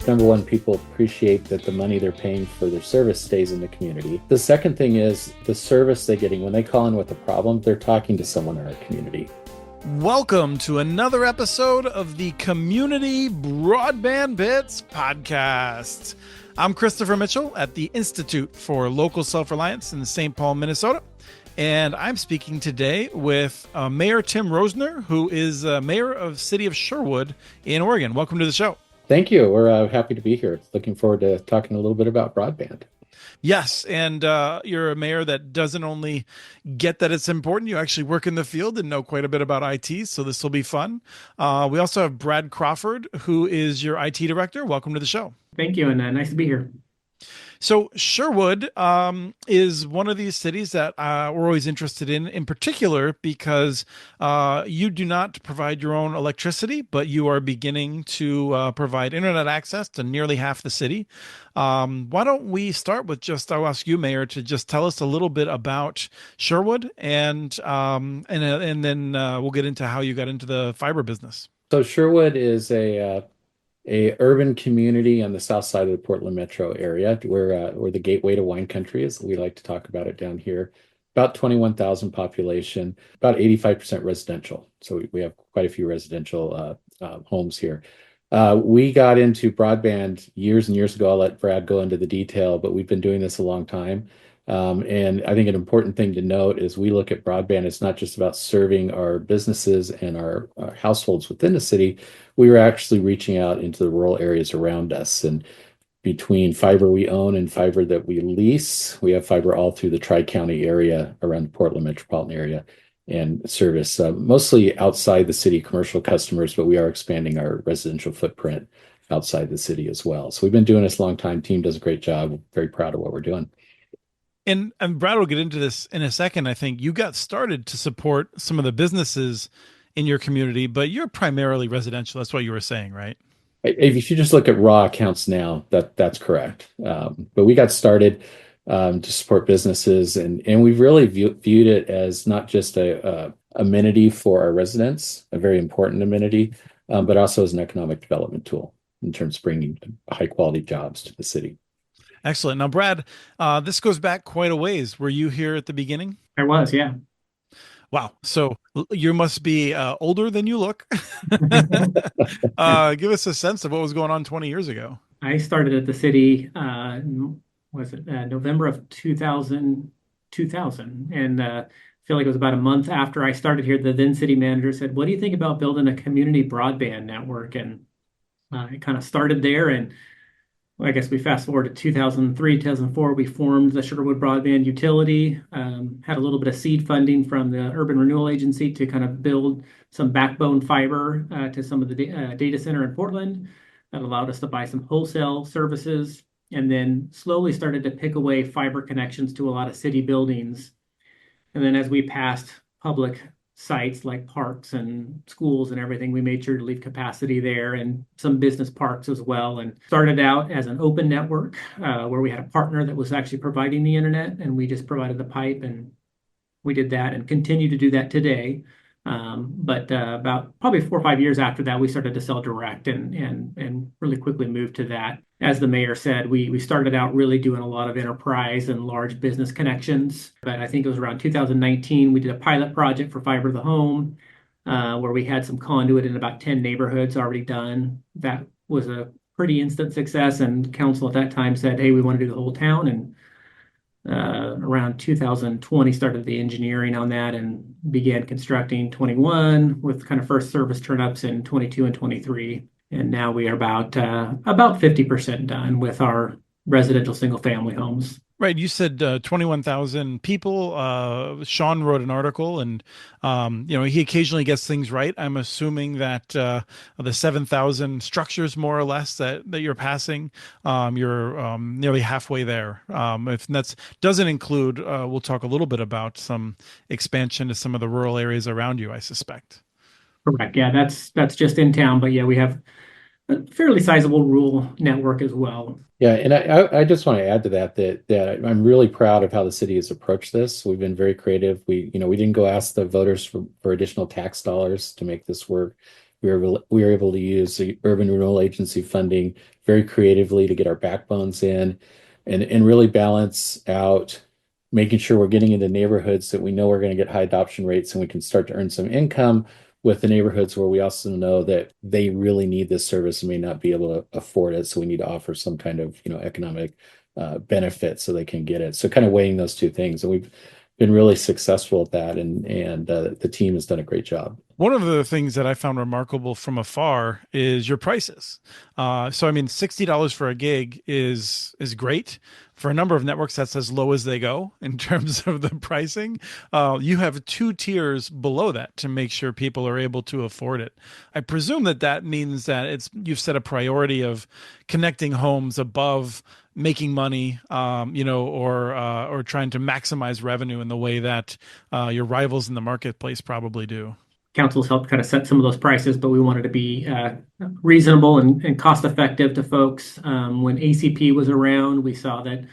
Number one, people appreciate that the money they're paying for their service stays in the community. The second thing is the service they're getting. When they call in with a problem, they're talking to someone in our community. Welcome to another episode of the Community Broadband Bits podcast. I'm Christopher Mitchell at the Institute for Local Self-Reliance in St. Paul, Minnesota. And I'm speaking today with Mayor Tim Rosener, who is mayor of City of Sherwood in Oregon. Welcome to the show. Thank you. We're happy to be here. Looking forward to talking a little bit about broadband. Yes, and you're a mayor that doesn't only get that it's important, you actually work in the field and know quite a bit about IT, so this will be fun. We also have Brad Crawford, who is your IT director. Welcome to the show. Thank you, and nice to be here. So Sherwood is one of these cities that we're always interested in particular, because you do not provide your own electricity, but you are beginning to provide internet access to nearly half the city. Why don't we start with I'll ask you, Mayor, to just tell us a little bit about Sherwood, and then we'll get into how you got into the fiber business. So Sherwood is a urban community on the south side of the Portland metro area. We're the gateway to wine country, as we like to talk about it down here. About 21,000 population, about 85% residential. So we have quite a few residential homes here. We got into broadband years and years ago. I'll let Brad go into the detail, but we've been doing this a long time. And I think an important thing to note is we look at broadband. It's not just about serving our businesses and our households within the city. We were actually reaching out into the rural areas around us. And between fiber we own and fiber that we lease, we have fiber all through the Tri-County area around the Portland metropolitan area and service mostly outside the city commercial customers, but we are expanding our residential footprint outside the city as well. So we've been doing this a long time. Team does a great job. Very proud of what we're doing. And Brad will get into this in a second. I think you got started to support some of the businesses in your community, but you're primarily residential. That's what you were saying, right? If you just look at raw accounts now, that's correct. But we got started to support businesses, and we've really viewed it as not just a amenity for our residents, a very important amenity, but also as an economic development tool in terms of bringing high quality jobs to the city. Excellent. Now, Brad, this goes back quite a ways. Were you here at the beginning? I was, yeah. Wow. So you must be older than you look. Give us a sense of what was going on 20 years ago. I started at the city, November of 2000, and I feel like it was about a month after I started here, the then city manager said, "What do you think about building a community broadband network?" And it kind of started there, and I guess we fast forward to 2003, 2004, we formed the Sherwood Broadband Utility, had a little bit of seed funding from the Urban Renewal Agency to kind of build some backbone fiber to some of the data center in Portland. That allowed us to buy some wholesale services, and then slowly started to pick away fiber connections to a lot of city buildings. And then as we passed public sites like parks and schools and everything, we made sure to leave capacity there, and some business parks as well, and started out as an open network where we had a partner that was actually providing the internet, and we just provided the pipe, and we did that and continue to do that today. But about probably 4 or 5 years after that, we started to sell direct and really quickly moved to that. As the mayor said, we started out really doing a lot of enterprise and large business connections. But I think it was around 2019, we did a pilot project for fiber to the home, where we had some conduit in about 10 neighborhoods already done. That was a pretty instant success, and council at that time said, "Hey, we want to do the whole town." And around 2020 started the engineering on that and began constructing 21 with kind of first service turnups in 22 and 23. And now we are about 50% done with our residential single family homes. Right. You said 21,000 people. Sean wrote an article, and he occasionally gets things right. I'm assuming that the 7,000 structures, more or less, that you're passing, you're nearly halfway there. If that doesn't include, we'll talk a little bit about some expansion to some of the rural areas around you, I suspect. Correct. Yeah, that's just in town, but yeah, we have a fairly sizable rural network as well. Yeah, and I just want to add to that I'm really proud of how the city has approached this. We've been very creative. We didn't go ask the voters for additional tax dollars to make this work. we were able to use the urban renewal agency funding very creatively to get our backbones in and really balance out making sure we're getting into neighborhoods that we know we're going to get high adoption rates and we can start to earn some income with the neighborhoods where we also know that they really need this service and may not be able to afford it. So we need to offer some kind of, economic benefit so they can get it. So kind of weighing those two things. And we've been really successful at that. And the team has done a great job. One of the things that I found remarkable from afar is your prices. So I mean, $60 for a gig is great. For a number of networks, that's as low as they go in terms of the pricing. You have two tiers below that to make sure people are able to afford it. I presume that that means that you've set a priority of connecting homes above making money, or trying to maximize revenue in the way that your rivals in the marketplace probably do. Councils helped kind of set some of those prices, but we wanted to be reasonable and cost effective to folks. When ACP was around, we saw that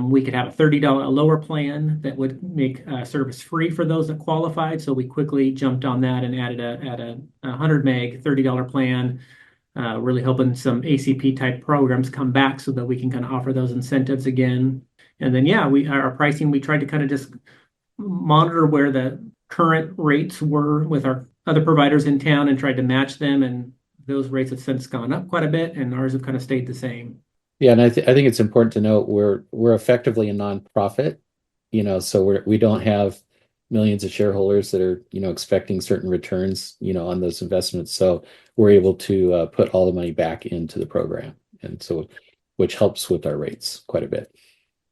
we could have a $30 lower plan that would make service free for those that qualified. So we quickly jumped on that and added a 100 meg $30 plan, really helping some ACP type programs come back so that we can kind of offer those incentives again. And then, yeah, our pricing, we tried to kind of just monitor where the current rates were with our other providers in town and tried to match them. And those rates have since gone up quite a bit, and ours have kind of stayed the same. Yeah, and I think it's important to note we're effectively a nonprofit, so we don't have millions of shareholders that are, expecting certain returns, on those investments. So we're able to put all the money back into the program, and so which helps with our rates quite a bit.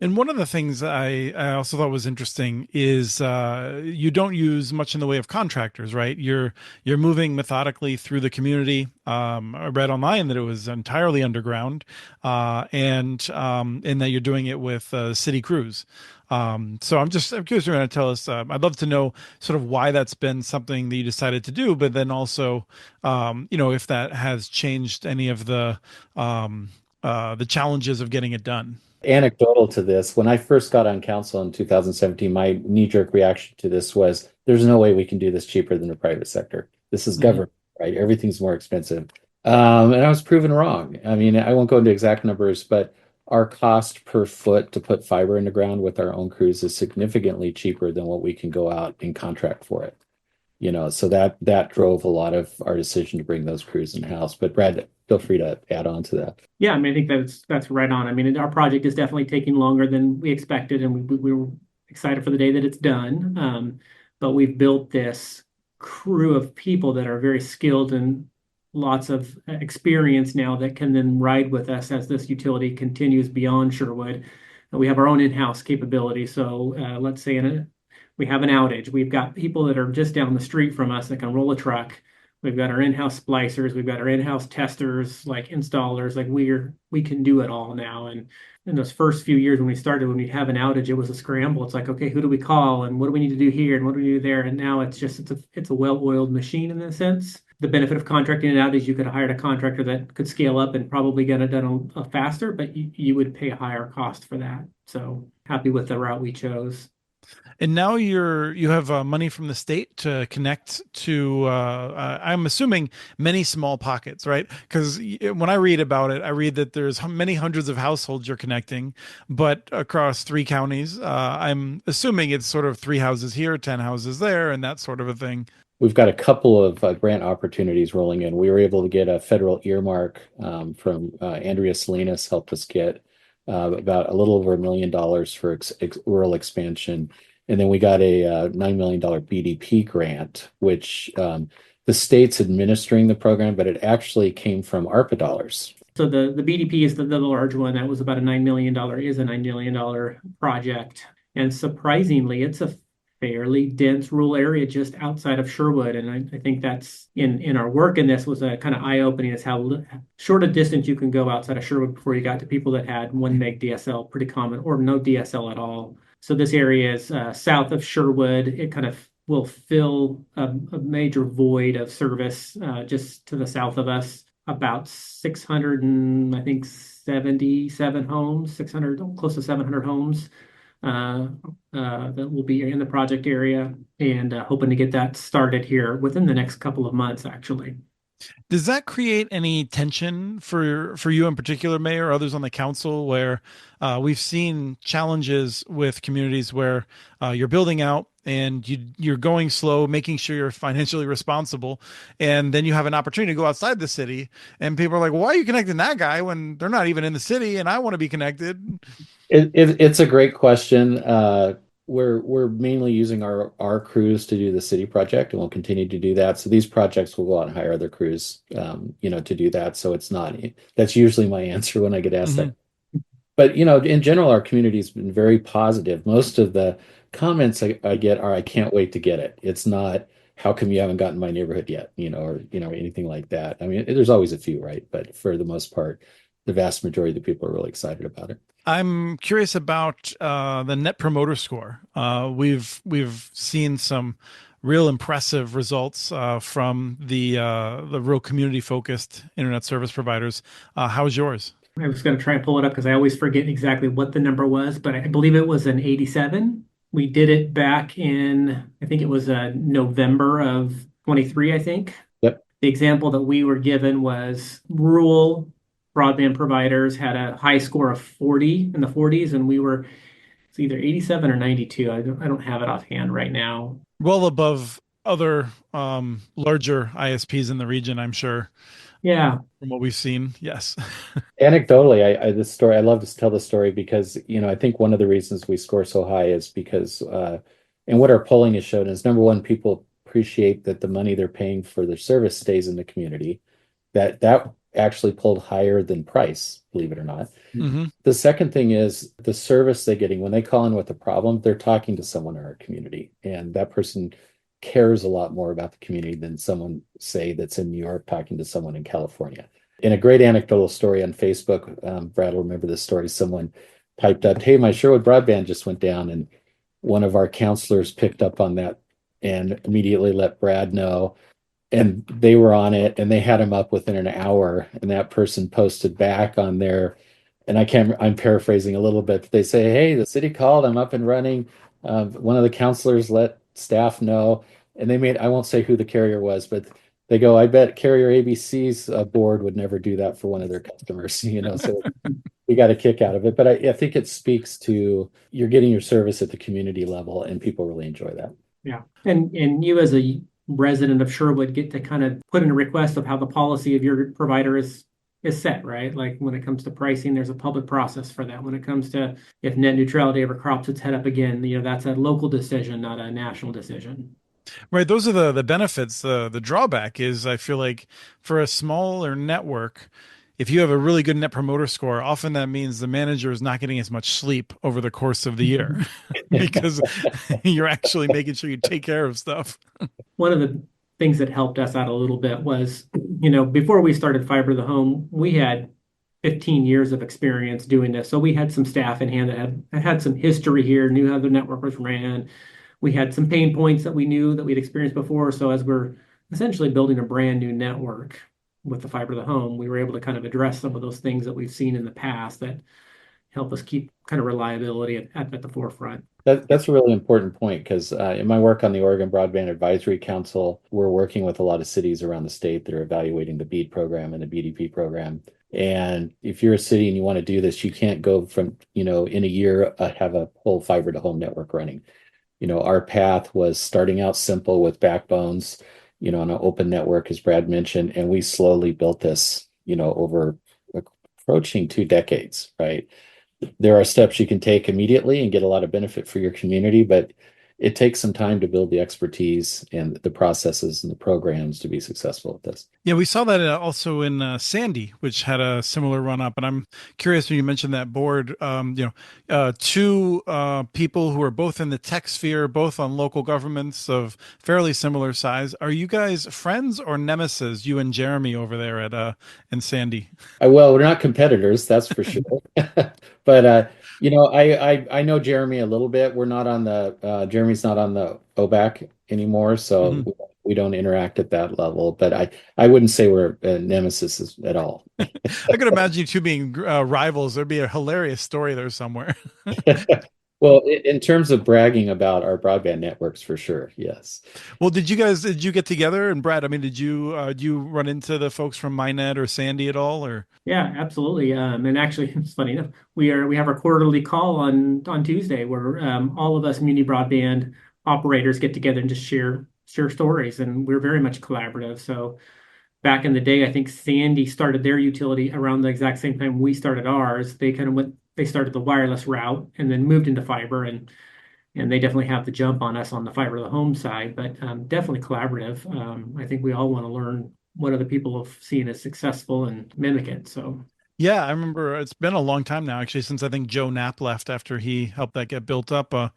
And one of the things I also thought was interesting is you don't use much in the way of contractors, right? You're moving methodically through the community. I read online that it was entirely underground, and that you're doing it with city crews. So I'm curious, you're going to tell us. I'd love to know sort of why that's been something that you decided to do, but then also, if that has changed any of the challenges of getting it done. Anecdotal to this, when I first got on council in 2017, my knee-jerk reaction to this was, there's no way we can do this cheaper than the private sector. This is government, right? Everything's more expensive. And I was proven wrong. I mean, I won't go into exact numbers, but our cost per foot to put fiber in the ground with our own crews is significantly cheaper than what we can go out and contract for it. So that drove a lot of our decision to bring those crews in-house. But Brad, feel free to add on to that. Yeah, I mean, I think that's right on. I mean, our project is definitely taking longer than we expected, and we were excited for the day that it's done. But we've built this crew of people that are very skilled and lots of experience now that can then ride with us as this utility continues beyond Sherwood. And we have our own in-house capability. So let's say we have an outage. We've got people that are just down the street from us that can roll a truck. We've got our in-house splicers. We've got our in-house testers, like installers. Like we can do it all now. And in those first few years when we have an outage, it was a scramble. It's like, okay, who do we call and what do we need to do here and what do we do there? And now it's a well-oiled machine in a sense. The benefit of contracting it out is you could have hired a contractor that could scale up and probably get it done faster, but you would pay a higher cost for that. So happy with the route we chose. And now you have money from the state to connect to, I'm assuming, many small pockets, right? Because when I read about it, I read that there's many hundreds of households you're connecting, but across 3 counties. I'm assuming it's sort of 3 houses here, 10 houses there, and that sort of a thing. We've got a couple of grant opportunities rolling in. We were able to get a federal earmark from Andrea Salinas, helped us get about a little over $1 million for rural expansion. And then we got a $9 million BDP grant, which the state's administering the program, but it actually came from ARPA dollars. So the BDP is the large one. That was about a $9 million, is a $9 million project. And surprisingly, it's a fairly dense rural area just outside of Sherwood. And I think that's in our work in this was a kind of eye-opening as how short a distance you can go outside of Sherwood before you got to people that had 1 meg DSL, pretty common, or no DSL at all. So this area is south of Sherwood. It kind of will fill a major void of service just to the south of us. About 600 and I think 77 homes, 600, close to 700 homes that will be in the project area, and hoping to get that started here within the next couple of months, actually. Does that create any tension for you in particular, Mayor, or others on the council, where we've seen challenges with communities where you're building out and you're going slow, making sure you're financially responsible, and then you have an opportunity to go outside the city, and people are like, "Why are you connecting that guy when they're not even in the city, and I want to be connected?" It's a great question. We're mainly using our crews to do the city project, and we'll continue to do that. So these projects will go out and hire other crews, to do that. So it's not, that's usually my answer when I get asked Hmm. that. But in general, our community's been very positive. Most of the comments I get are, "I can't wait to get it." It's not, "How come you haven't gotten my neighborhood yet?" Or anything like that. I mean, there's always a few, right? But for the most part, the vast majority of the people are really excited about it. I'm curious about the Net Promoter Score. We've seen some real impressive results from the real community focused internet service providers. How's yours? I was going to try and pull it up because I always forget exactly what the number was, but I believe it was an 87. We did it back in, I think it was November of 23, I think. Yep. The example that we were given was rural broadband providers had a high score of 40 in the 40s, and we were it's either 87 or 92. I don't have it offhand right now. Well above other larger ISPs in the region, I'm sure, Yeah. from what we've seen. Yes. Anecdotally, this story, I love to tell the story because, I think one of the reasons we score so high is because, and what our polling has shown is, number one, people appreciate that the money they're paying for their service stays in the community. That actually pulled higher than price, believe it or not. Hmm. The second thing is the service they're getting when they call in with a problem, they're talking to someone in our community, and that person cares a lot more about the community than someone, say, that's in New York talking to someone in California. In a great anecdotal story on Facebook, Brad will remember this story. Someone piped up, "Hey, my Sherwood broadband just went down," and one of our counselors picked up on that and immediately let Brad know, and they were on it, and they had him up within an hour, and that person posted back on their, and I'm paraphrasing a little bit, but they say, "Hey, the city called, I'm up and running. One of the counselors let staff know," and I won't say who the carrier was, but they go, "I bet carrier ABC's board would never do that for one of their customers." So we got a kick out of it. But I think it speaks to, you're getting your service at the community level, and people really enjoy that. Yeah. And you as a resident of Sherwood get to kind of put in a request of how the policy of your provider is set, right? Like when it comes to pricing, there's a public process for that. When it comes to if net neutrality ever crops its head up again, that's a local decision, not a national decision. Right. Those are the benefits. The drawback is I feel like for a smaller network, if you have a really good net promoter score, often that means the manager is not getting as much sleep over the course of the year because you're actually making sure you take care of stuff. One of the things that helped us out a little bit was, before we started fiber to the home, we had 15 years of experience doing this. So we had some staff in hand that had some history here, knew how the network was ran. We had some pain points that we knew that we'd experienced before. So as we're essentially building a brand new network with the fiber to the home, we were able to kind of address some of those things that we've seen in the past that help us keep kind of reliability at the forefront. That's a really important point because in my work on the Oregon Broadband Advisory Council, we're working with a lot of cities around the state that are evaluating the BEAD program and the BDP program. And if you're a city and you want to do this, you can't go from, in a year, have a whole fiber to home network running. Our path was starting out simple with backbones, on an open network, as Brad mentioned, and we slowly built this, over approaching 2 decades, right? There are steps you can take immediately and get a lot of benefit for your community, but it takes some time to build the expertise and the processes and the programs to be successful at this. Yeah, we saw that also in Sandy, which had a similar run up. And I'm curious when you mentioned that board, two people who are both in the tech sphere, both on local governments of fairly similar size. Are you guys friends or nemesis, you and Jeremy over there at in Sandy? Well, we're not competitors, that's for sure. But I know Jeremy a little bit. We're not on the Jeremy's not on the OBAC anymore, so Mhm. we don't interact at that level. But I wouldn't say we're a nemesis at all. I could imagine you two being rivals. There'd be a hilarious story there somewhere. Well, in terms of bragging about our broadband networks, for sure, yes. Well, did you get together? And Brad, I mean, did you run into the folks from MyNet or Sandy at all? Or Yeah, absolutely. And actually, it's funny enough, we have our quarterly call on Tuesday where all of us community broadband operators get together and just share stories, and we're very much collaborative. So back in the day, I think Sandy started their utility around the exact same time we started ours. They started the wireless route and then moved into fiber, and they definitely have the jump on us on the fiber to the home side, but definitely collaborative. I think we all want to learn what other people have seen as successful and mimic it. So yeah, I remember it's been a long time now, actually, since I think Joe Knapp left after he helped that get built up. I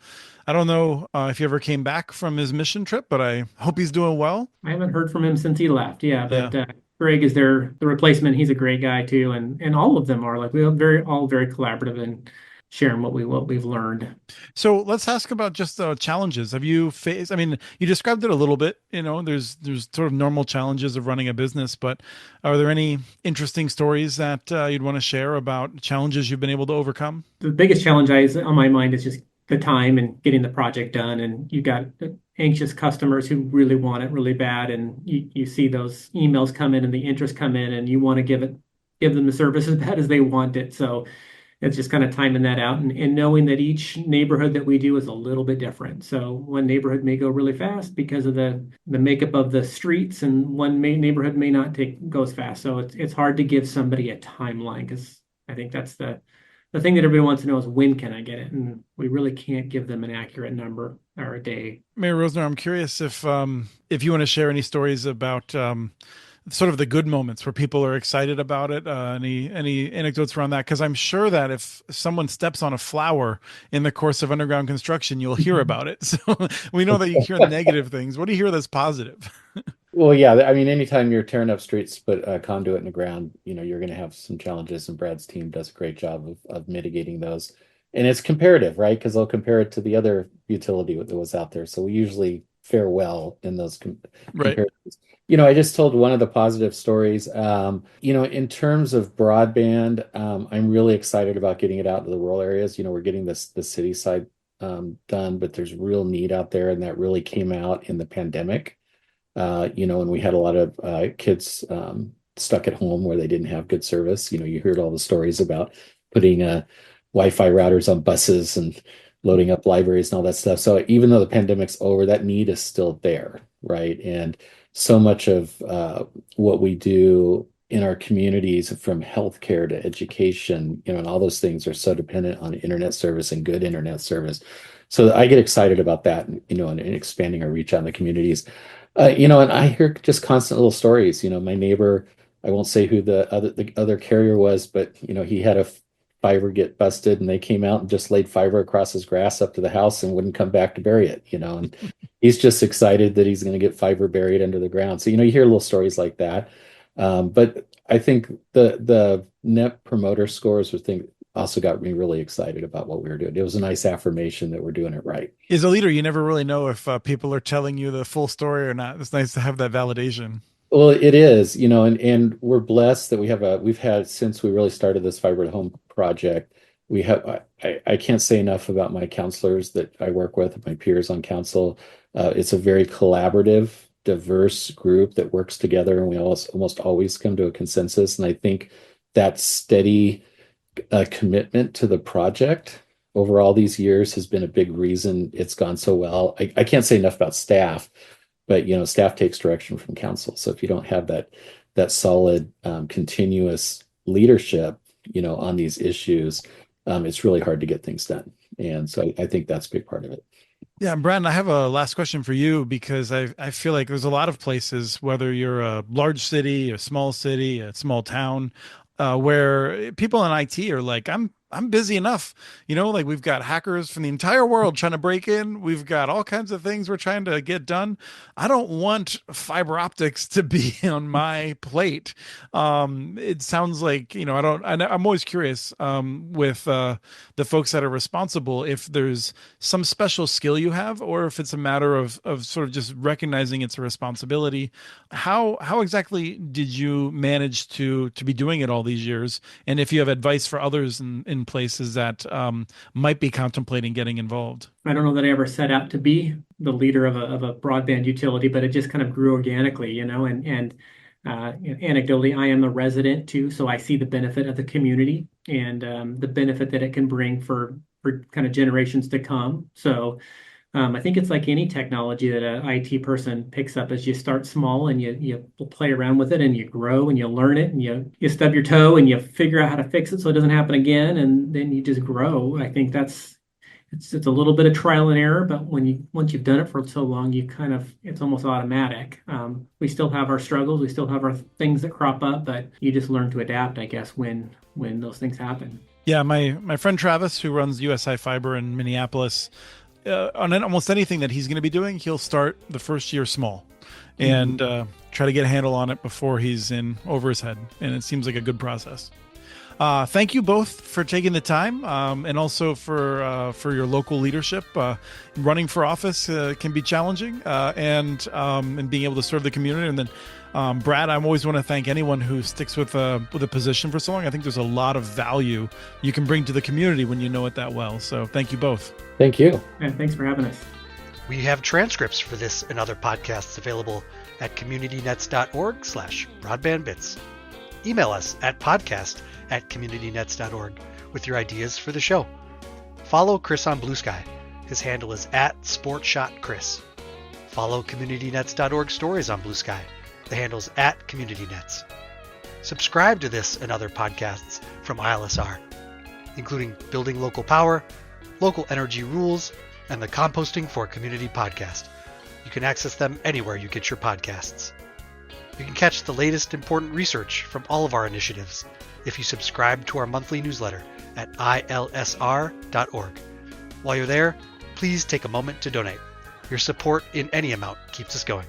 don't know if he ever came back from his mission trip, but I hope he's doing well. I haven't heard from him since he left. Yeah, Yeah. but Greg is the replacement. He's a great guy too, and all of them are like we are very collaborative and sharing what we've learned. So let's ask about just the challenges. Have you faced, I mean, you described it a little bit, there's sort of normal challenges of running a business, but are there any interesting stories that you'd want to share about challenges you've been able to overcome? The biggest challenge on my mind is just the time and getting the project done. And you got anxious customers who really want it really bad, and you see those emails come in and the interest come in, and you want to give them the service as bad as they want it. So it's just kind of timing that out and knowing that each neighborhood that we do is a little bit different. So one neighborhood may go really fast because of the makeup of the streets, and neighborhood may not go as fast. So it's hard to give somebody a timeline because I think that's the thing that everybody wants to know is when can I get it? And we really can't give them an accurate number or a day. Mayor Rosener, I'm curious if you want to share any stories about sort of the good moments where people are excited about it. Any anecdotes around that? Because I'm sure that if someone steps on a flower in the course of underground construction, you'll hear about it. So we know that you hear negative things. What do you hear that's positive? Well, yeah, I mean, anytime you're tearing up streets, put a conduit in the ground, you're going to have some challenges, and Brad's team does a great job of mitigating those. And it's comparative, right? Because they'll compare it to the other utility that was out there. So we usually fare well in those Right. comparisons. I just told one of the positive stories. In terms of broadband, I'm really excited about getting it out to the rural areas. We're getting the city side done, but there's real need out there, and that really came out in the pandemic. And we had a lot of kids stuck at home where they didn't have good service. You heard all the stories about putting Wi-Fi routers on buses and loading up libraries and all that stuff. So even though the pandemic's over, that need is still there, right? And so much of what we do in our communities, from healthcare to education, and all those things are so dependent on internet service and good internet service. So I get excited about that, and expanding our reach out in the communities. And I hear just constant little stories. My neighbor, I won't say who the other carrier was, but he had a fiber get busted, and they came out and just laid fiber across his grass up to the house and wouldn't come back to bury it. And he's just excited that he's going to get fiber buried under the ground. So you hear little stories like that. But I think the net promoter scores were thing also got me really excited about what we were doing. It was a nice affirmation that we're doing it right. As a leader, you never really know if people are telling you the full story or not. It's nice to have that validation. Well, it is, and we're blessed that we've had, since we really started this fiber to home project, we have, I can't say enough about my counselors that I work with, my peers on council. It's a very collaborative, diverse group that works together, and we almost always come to a consensus. And I think that steady commitment to the project over all these years has been a big reason it's gone so well. I can't say enough about staff, but staff takes direction from council. So if you don't have that solid, continuous leadership, on these issues, it's really hard to get things done. And so I think that's a big part of it. Yeah, Brandon, I have a last question for you because I feel like there's a lot of places, whether you're a large city, a small town, where people in IT are like, I'm busy enough. Like we've got hackers from the entire world trying to break in. We've got all kinds of things we're trying to get done. I don't want fiber optics to be on my plate. It sounds like, I'm always curious with the folks that are responsible if there's some special skill you have, or if it's a matter of sort of just recognizing it's a responsibility. How exactly did you manage to be doing it all these years? And if you have advice for others in in places that might be contemplating getting involved? I don't know that I ever set out to be the leader of a broadband utility, but it just kind of grew organically, anecdotally, I am a resident too, so I see the benefit of the community and the benefit that it can bring for kind of generations to come. So I think it's like any technology that an IT person picks up as you start small and you play around with it and you grow and you learn it and you stub your toe and you figure out how to fix it so it doesn't happen again, and then you just grow. I think it's a little bit of trial and error, but once you've done it for so long, it's almost automatic. We still have our struggles, we still have our things that crop up, but you just learn to adapt, I guess, when those things happen. Yeah, my friend Travis, who runs USI Fiber in Minneapolis, on almost anything that he's going to be doing, he'll start the first year small and try to get a handle on it before he's in over his head. And it seems like a good process. Thank you both for taking the time, and also for your local leadership. Running for office can be challenging, and being able to serve the community. And then, Brad, I always want to thank anyone who sticks with a position for so long. I think there's a lot of value you can bring to the community when you know it that well. So thank you both. Thank you. Yeah, thanks for having us. We have transcripts for this and other podcasts available at communitynets.org/broadbandbits. Email us at podcast@communitynets.org with your ideas for the show. Follow Chris on Blue Sky. His handle is @SportShotChris. Follow CommunityNets.org stories on Blue Sky. The handle's @CommunityNets. Subscribe to this and other podcasts from ILSR, including Building Local Power, Local Energy Rules, and the Composting for Community podcast. You can access them anywhere you get your podcasts. You can catch the latest important research from all of our initiatives if you subscribe to our monthly newsletter at ilsr.org. While you're there, please take a moment to donate. Your support in any amount keeps us going.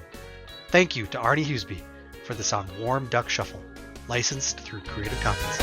Thank you to Arnie Huseby for the song Warm Duck Shuffle, licensed through Creative Commons.